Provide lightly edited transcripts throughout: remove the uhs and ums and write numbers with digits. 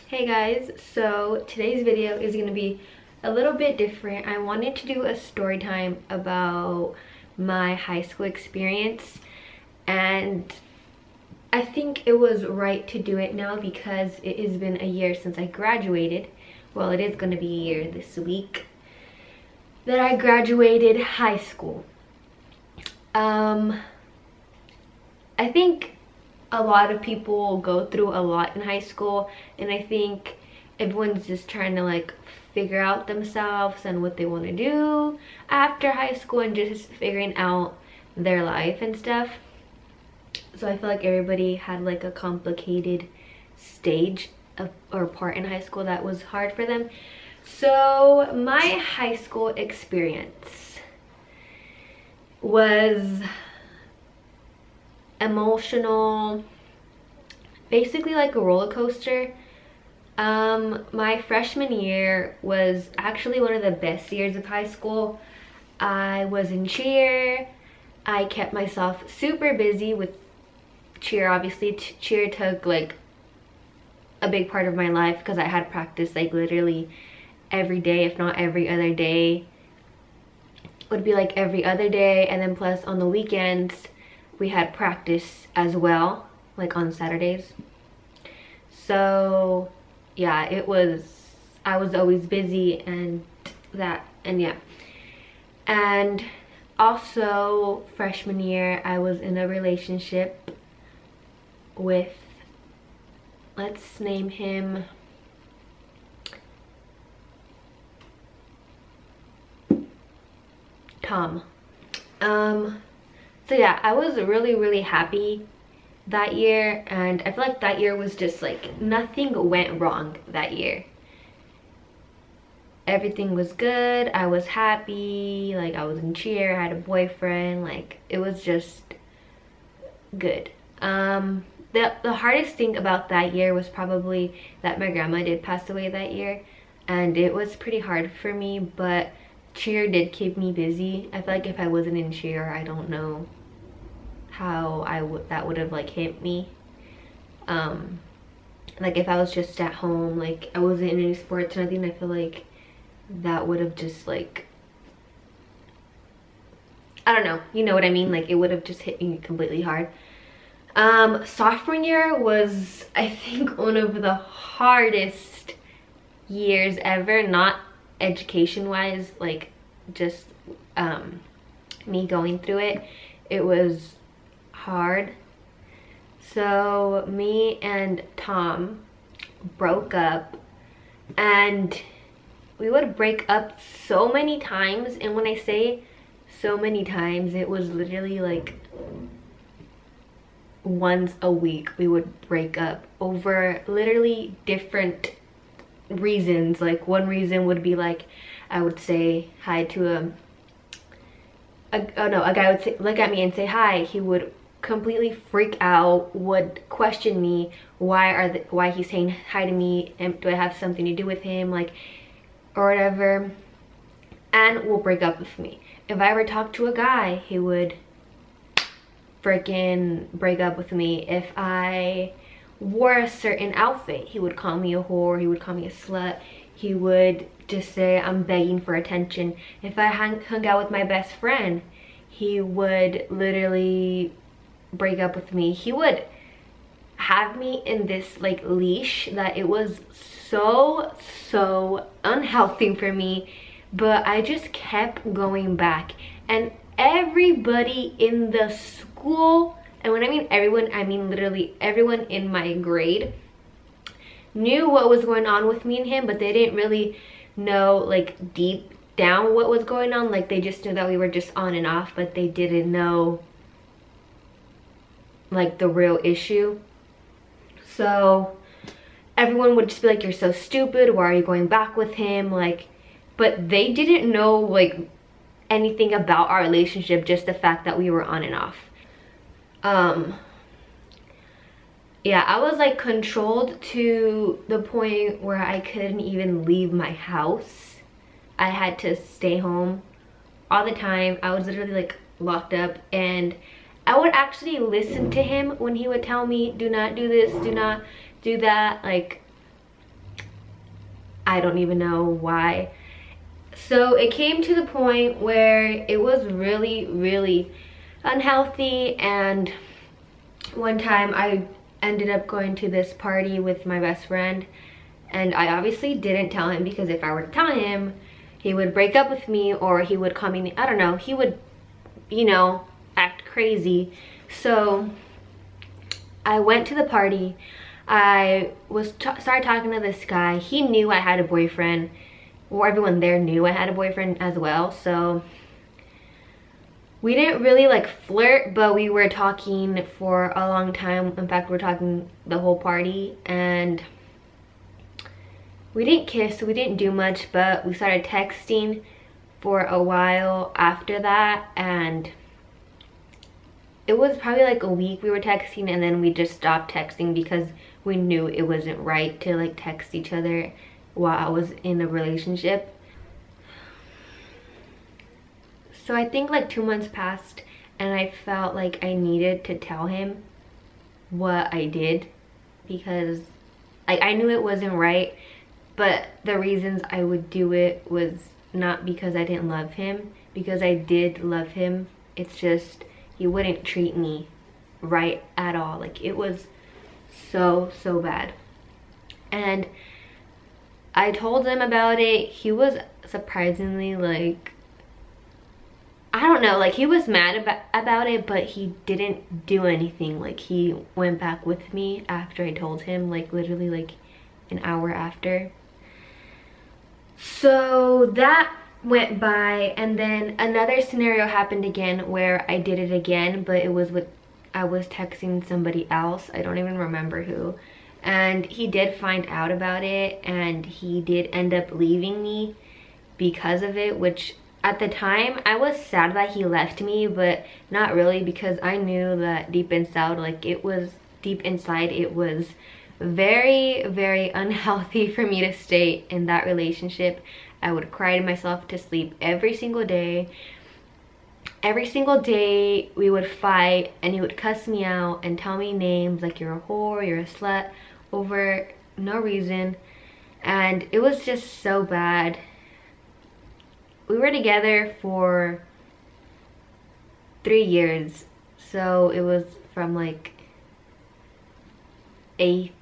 Hey guys, so today's video is going to be a little bit different. I wanted to do a story time about my high school experience, and I think it was right to do it now because it has been a year since I graduated. Well, it is going to be a year this week that I graduated high school. I think a lot of people go through a lot in high school, and I think everyone's just trying to like figure out themselves and what they want to do after high school and just figuring out their life and stuff. So I feel like everybody had like a complicated stage or part in high school that was hard for them. So my high school experience was emotional, basically like a roller coaster. My freshman year was actually one of the best years of high school. I was in cheer. I kept myself super busy with cheer. Obviously cheer took like a big part of my life because I had practice like literally every day, if not every other day. It would be like every other day, and then plus on the weekends we had practice as well, like on Saturdays. So yeah, I was always busy and yeah. And also freshman year I was in a relationship with, let's name him Tom. So yeah, I was really happy that year, and I feel like that year was just like nothing went wrong that year. Everything was good. I was happy, like I was in cheer, I had a boyfriend, like it was just good. The hardest thing about that year was probably that my grandma did pass away that year, and it was pretty hard for me, but cheer did keep me busy. I feel like if I wasn't in cheer, I don't know how that would have like hit me. Like if I was just at home, like I wasn't in any sports or nothing, I feel like that would have just like, I don't know, you know what I mean, like it would have just hit me completely hard. Sophomore year was, I think, one of the hardest years ever, not education wise, like just me going through it. It was hard. So me and Tom broke up, and we would break up so many times, and when I say so many times, it was literally like once a week we would break up over literally different reasons. Like one reason would be like I would say hi to a guy would say, look at me and say hi. He would completely freak out, would question me, why he's saying hi to me, and do I have something to do with him, like, or whatever, and will break up with me. If I ever talked to a guy, he would freaking break up with me. If I wore a certain outfit, he would call me a whore, he would call me a slut, he would just say I'm begging for attention. If I hung out with my best friend, he would literally break up with me. He would have me in this like leash that it was so unhealthy for me, but I just kept going back. And everybody in the school, and when I mean everyone, I mean literally everyone in my grade, knew what was going on with me and him, but they didn't really know like deep down what was going on. Like they just knew that we were just on and off, but they didn't know like the real issue. So everyone would just be like, you're so stupid, why are you going back with him, like, but they didn't know like anything about our relationship, just the fact that we were on and off. Yeah, I was like controlled to the point where I couldn't even leave my house. I had to stay home all the time. I was literally like locked up, and I would actually listen to him when he would tell me, do not do this, do not do that. Like I don't even know why. So it came to the point where it was really, really unhealthy, and one time I ended up going to this party with my best friend, and I obviously didn't tell him, because if I were to tell him, he would break up with me, or he would call me, I don't know, he would, you know, act crazy. So I went to the party. I started talking to this guy. He knew I had a boyfriend, or everyone there knew I had a boyfriend as well. So we didn't really like flirt, but we were talking for a long time. In fact, we were talking the whole party, and we didn't kiss, so we didn't do much, but we started texting for a while after that, and it was probably like a week we were texting, and then we just stopped texting because we knew it wasn't right to like text each other while I was in a relationship. So I think like 2 months passed, and I felt like I needed to tell him what I did, because I knew it wasn't right, but the reasons I would do it was not because I didn't love him, because I did love him. It's just he wouldn't treat me right at all. Like, it was so bad. And I told him about it. He was surprisingly like, I don't know, like he was mad about it, but he didn't do anything. Like, he went back with me after I told him, like literally like an hour after. So that went by, and then another scenario happened again where I did it again, but it was with, I was texting somebody else. I don't even remember who. And he did find out about it, and he did end up leaving me because of it, which at the time I was sad that he left me, but not really, because I knew that deep inside, like it was deep inside, it was very unhealthy for me to stay in that relationship. I would cry myself to sleep every single day. Every single day we would fight, and he would cuss me out and tell me names like you're a whore, you're a slut, over no reason. And it was just so bad. We were together for 3 years, so it was from like 8th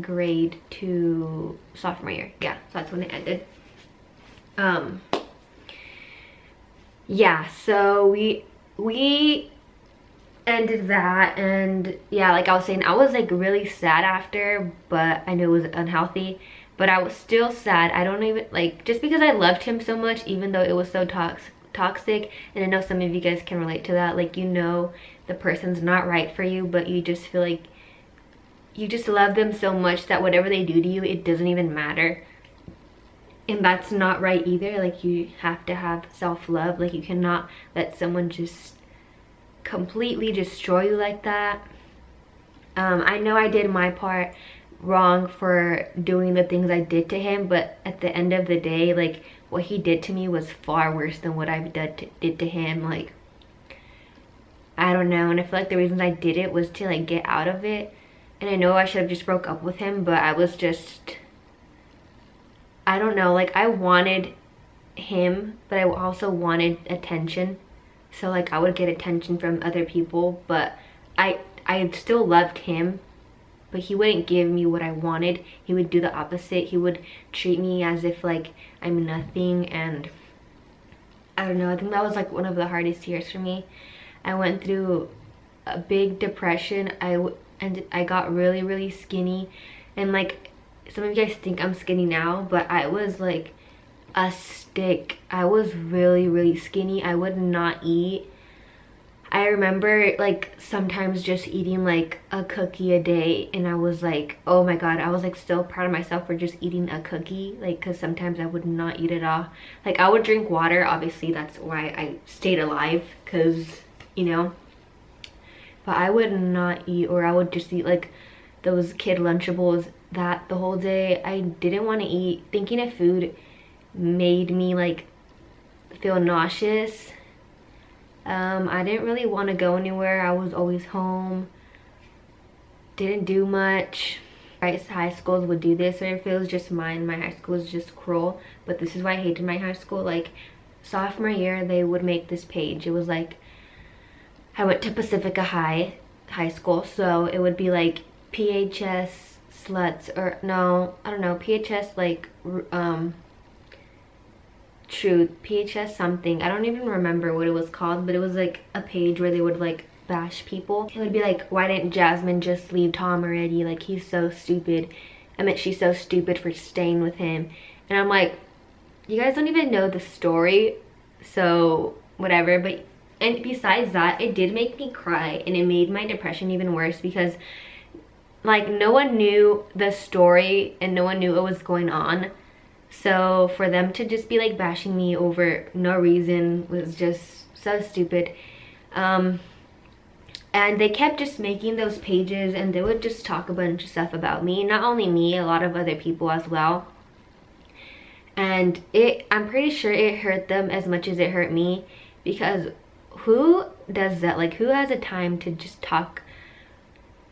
grade to sophomore year. Yeah, so that's when it ended. Yeah, so we ended that, and yeah, like I was saying, I was like really sad after, but I knew it was unhealthy, but I was still sad. I don't even, like, just because I loved him so much, even though it was so toxic, and I know some of you guys can relate to that, like, you know the person's not right for you, but you just feel like you just love them so much that whatever they do to you, it doesn't even matter. And that's not right either. Like, you have to have self-love. Like, you cannot let someone just completely destroy you like that. I know I did my part wrong for doing the things I did to him, but at the end of the day, like, what he did to me was far worse than what I did to him. Like, I don't know, and I feel like the reasons I did it was to like get out of it. And I know I should have just broke up with him, but I was just, I don't know, like I wanted him, but I also wanted attention. So like I would get attention from other people, but I still loved him, but he wouldn't give me what I wanted. He would do the opposite. He would treat me as if like I'm nothing, and I don't know, I think that was like one of the hardest years for me. I went through a big depression. I got really skinny, and like some of you guys think I'm skinny now, but I was like a stick. I was really skinny. I would not eat. I remember like sometimes just eating like a cookie a day, and I was like, oh my god, I was like so proud of myself for just eating a cookie, like, because sometimes I would not eat it all. Like, I would drink water, obviously that's why I stayed alive, because you know, but I would not eat, or I would just eat like those kid Lunchables that the whole day. I didn't want to eat. Thinking of food made me like feel nauseous. I didn't really want to go anywhere. I was always home, didn't do much. high schools would do this, or if it was just mine, my high school was just cruel. But this is why I hated my high school. Like sophomore year, they would make this page. It was like, I went to Pacifica High School, so it would be like PHS sluts, or no, I don't know, PHS like truth, PHS something. I don't even remember what it was called, but it was like a page where they would like bash people. It would be like, why didn't Jasmine just leave Tom already? Like, he's so stupid. I meant she's so stupid for staying with him. And I'm like, you guys don't even know the story, so whatever. But and besides that, it did make me cry, and it made my depression even worse, because like no one knew the story and no one knew what was going on. So for them to just be like bashing me over no reason was just so stupid. And they kept just making those pages, and they would just talk a bunch of stuff about me. Not only me, a lot of other people as well. And I'm pretty sure it hurt them as much as it hurt me, because who does that? Like, who has a time to just talk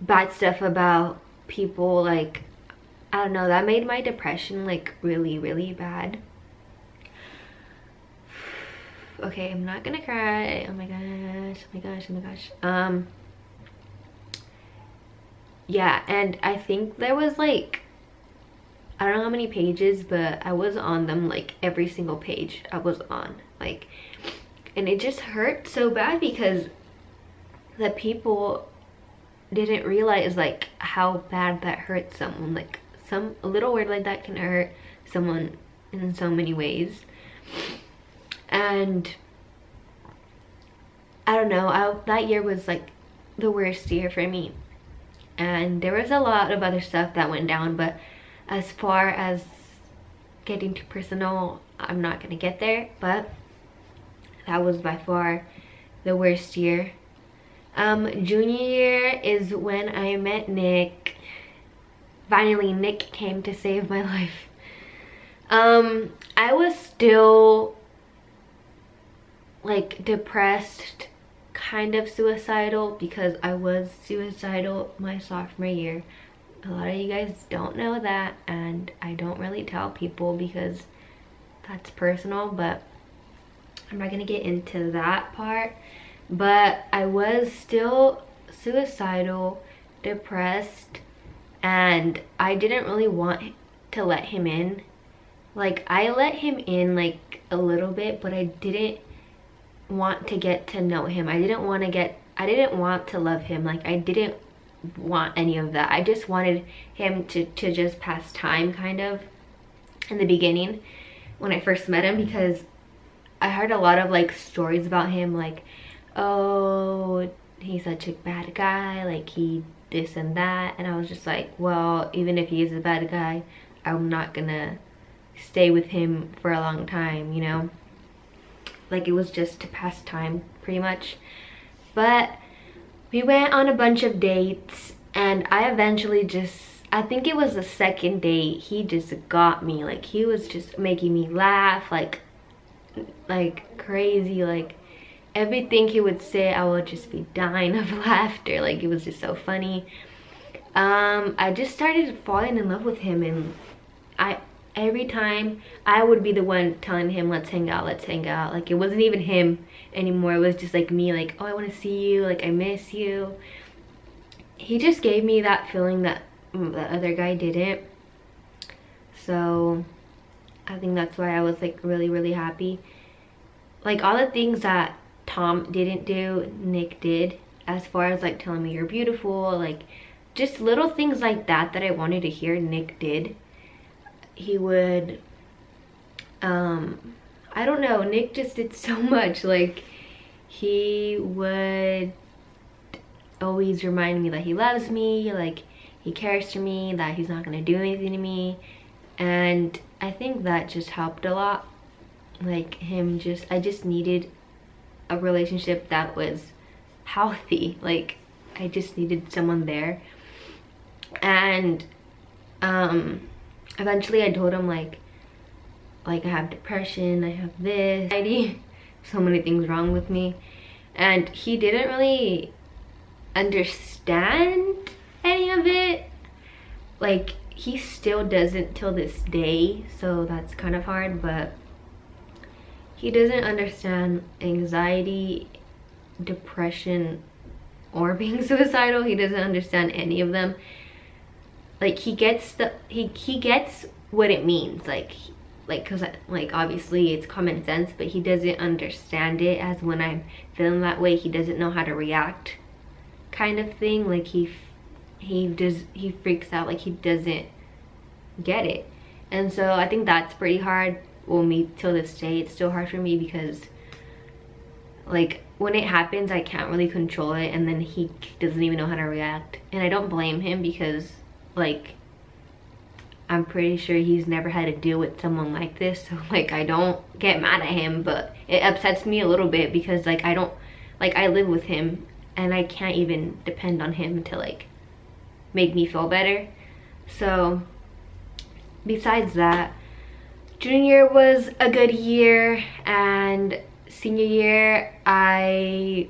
bad stuff about people? Like, I don't know, that made my depression like really, really bad. Okay, I'm not gonna cry. Oh my gosh, oh my gosh, oh my gosh. Yeah, and I think there was like, I don't know how many pages, but I was on them, like every single page I was on, like, and it just hurt so bad, because the people didn't realize like how bad that hurt someone. Like a little word like that can hurt someone in so many ways. And I don't know, that year was like the worst year for me, and there was a lot of other stuff that went down, but as far as getting too personal, I'm not gonna get there. But that was by far the worst year. Junior year is when I met Nick. Finally, Nick came to save my life. I was still like depressed, kind of suicidal, because I was suicidal my sophomore year. A lot of you guys don't know that, and I don't really tell people because that's personal, but I'm not gonna get into that part. But I was still suicidal, depressed, and I didn't really want to let him in. Like, I let him in like a little bit, but I didn't want to get to know him. I didn't want to love him. Like, I didn't want any of that. I just wanted him to just pass time, kind of, in the beginning when I first met him, because I heard a lot of like stories about him, like, oh, he's such a bad guy, like he this and that. And I was just like, well, even if he is a bad guy, I'm not gonna stay with him for a long time, you know? Like, it was just to pass time pretty much. But we went on a bunch of dates, and I eventually just, I think it was the second date, he just got me. Like, he was just making me laugh like crazy. Like, everything he would say, I would just be dying of laughter. Like, it was just so funny. I just started falling in love with him, and every time I would be the one telling him, let's hang out, let's hang out. Like, it wasn't even him anymore. It was just like me, like, oh, I want to see you, like, I miss you. He just gave me that feeling that the other guy didn't. So I think that's why I was like really, really happy. Like, all the things that Tom didn't do, Nick did, as far as like telling me you're beautiful, like just little things like that that I wanted to hear, Nick did. He would, I don't know, Nick just did so much. Like, he would always remind me that he loves me, like he cares for me, that he's not gonna do anything to me. And I think that just helped a lot. Like, I just needed a relationship that was healthy. Like, I just needed someone there. And eventually I told him like I have depression, I have this, anxiety, so many things wrong with me. And he didn't really understand any of it, like he still doesn't till this day, so that's kind of hard. But he doesn't understand anxiety, depression, or being suicidal. He doesn't understand any of them. Like he gets he gets what it means, like because like obviously it's common sense, but he doesn't understand it as when I'm feeling that way. He doesn't know how to react, kind of thing. Like he freaks out, like he doesn't get it. And so I think that's pretty hard. Well, me till this day it's still hard for me, because like when it happens I can't really control it, and then he doesn't even know how to react. And I don't blame him, because like I'm pretty sure he's never had to deal with someone like this, so like I don't get mad at him, but it upsets me a little bit, because like I live with him and I can't even depend on him to like make me feel better. So besides that, junior year was a good year, and senior year I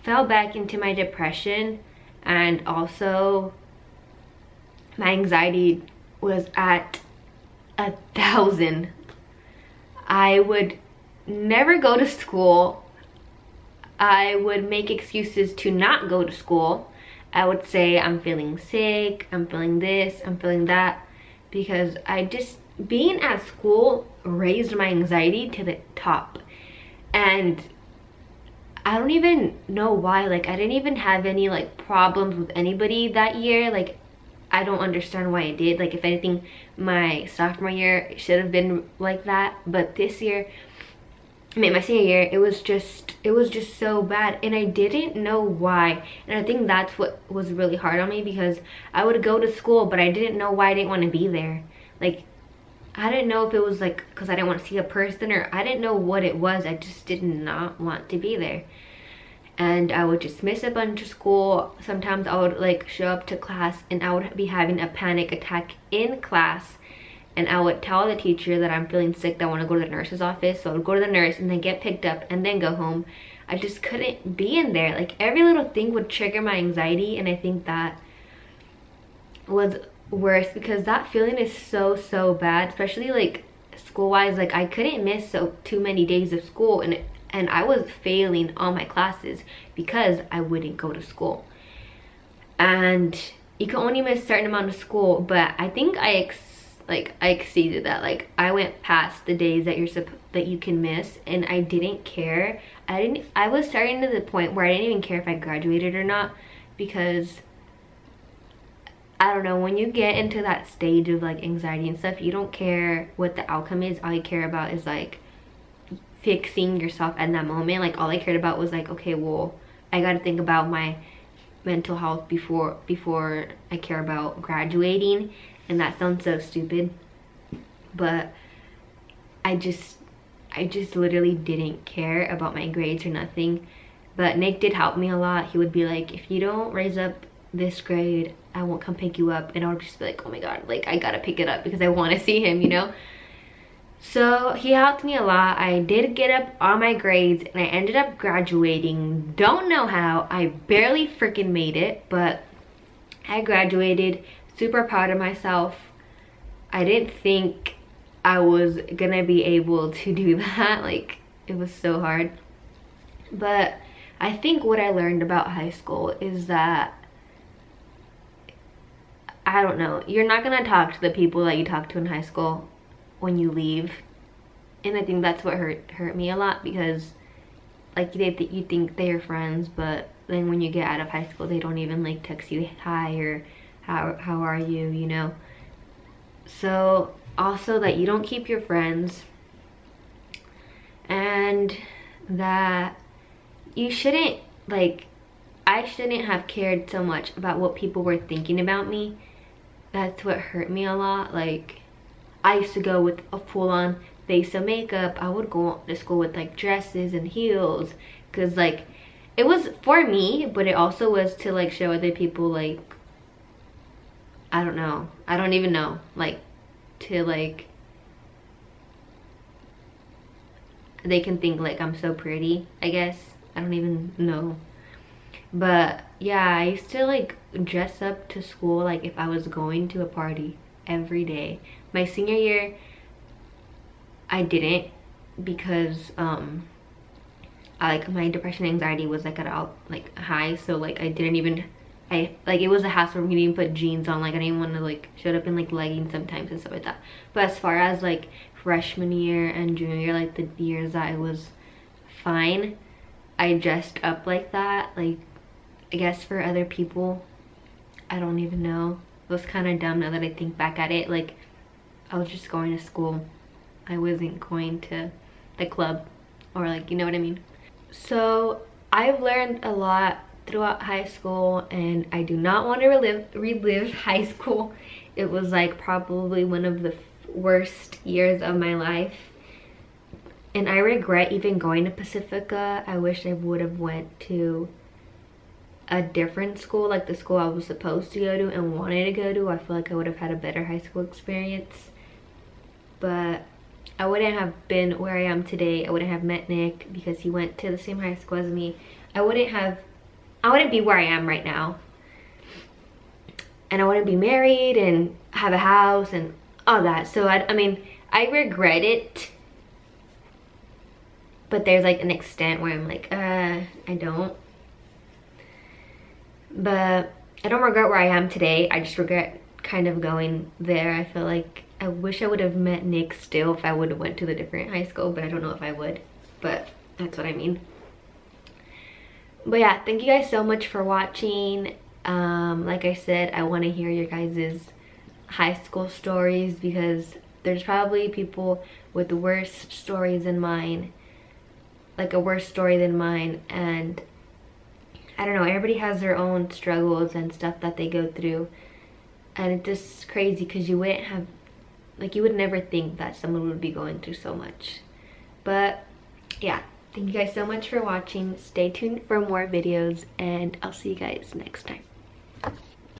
fell back into my depression, and also my anxiety was at 1,000. I would never go to school. I would make excuses to not go to school. I would say I'm feeling sick, I'm feeling this, I'm feeling that, because being at school raised my anxiety to the top. And I don't even know why. Like I didn't even have any like problems with anybody that year. Like I don't understand why I did. Like if anything, my sophomore year should have been like that, but this year, I mean my senior year, it was just so bad, and I didn't know why. And I think that's what was really hard on me, because I would go to school but I didn't know why I didn't want to be there. Like I didn't know if it was like because I didn't want to see a person, or I didn't know what it was. I just did not want to be there. And I would just miss a bunch of school. Sometimes I would like show up to class and I would be having a panic attack in class, and I would tell the teacher that I'm feeling sick, that I want to go to the nurse's office. So I would go to the nurse and then get picked up and then go home. I just couldn't be in there. Like every little thing would trigger my anxiety, and I think that was worse, because that feeling is so bad, especially like school wise. Like I couldn't miss too many days of school, and I was failing all my classes because I wouldn't go to school. And you can only miss a certain amount of school, but I think I exceeded that. Like I went past the days that you can miss, and I didn't care. I was starting to the point where I didn't even care if I graduated or not, because I don't know, when you get into that stage of like anxiety and stuff, you don't care what the outcome is. All you care about is like fixing yourself at that moment. Like all I cared about was like, okay, well, I gotta think about my mental health before I care about graduating. And that sounds so stupid, but I just literally didn't care about my grades or nothing. But Nick did help me a lot. He would be like, if you don't raise up this grade, I won't come pick you up. And I would just be like, oh my god, like I gotta pick it up because I want to see him, you know. So he helped me a lot. I did get up on my grades, and I ended up graduating. Don't know how. I barely freaking made it, but I graduated. Super proud of myself. I didn't think I was gonna be able to do that. Like it was so hard. But I think what I learned about high school is that, I don't know, you're not gonna talk to the people that you talk to in high school when you leave. And I think that's what hurt me a lot, because like you think they're friends, but then when you get out of high school, they don't even like text you hi or how are you, you know. So also that you don't keep your friends, and that you shouldn't, like, I shouldn't have cared so much about what people were thinking about me. That's what hurt me a lot. Like I used to go with a full-on face of makeup. I would go to school with like dresses and heels, because like it was for me, but it also was to like show other people, like, I don't know, I don't even know, like to like, they can think like I'm so pretty, I guess. I don't even know. But yeah, I used to like dress up to school like if I was going to a party every day. My senior year, I didn't because like my depression anxiety was like at all like high, so like I didn't even, I like, it was a hassle for me to even put jeans on. Like I didn't even want to like show up in like leggings sometimes and stuff like that. But as far as like freshman year and junior year, like the years that I was fine, I dressed up like that. Like I guess for other people, I don't even know, it was kind of dumb now that I think back at it. Like I was just going to school, I wasn't going to the club, or like, you know what I mean. So I've learned a lot throughout high school, and I do not want to relive high school. It was like probably one of the worst years of my life, and I regret even going to Pacifica. I wish I would have went to a different school, like the school I was supposed to go to and wanted to go to. I feel like I would have had a better high school experience, but I wouldn't have been where I am today. I wouldn't have met Nick because he went to the same high school as me. I wouldn't be where I am right now. And I wouldn't be married and have a house and all that. So I mean, I regret it. But there's like an extent where I'm like, I don't. But I don't regret where I am today. I just regret kind of going there. I feel like I wish I would have met Nick still if I would have went to the different high school, but I don't know if I would. But that's what I mean. But yeah, thank you guys so much for watching. Like I said, I want to hear your guys' high school stories, because there's probably people with worse stories than mine, like a worse story than mine. And I don't know, everybody has their own struggles and stuff that they go through, and it's just crazy because you wouldn't have, like, you would never think that someone would be going through so much. But yeah, thank you guys so much for watching. Stay tuned for more videos, and I'll see you guys next time.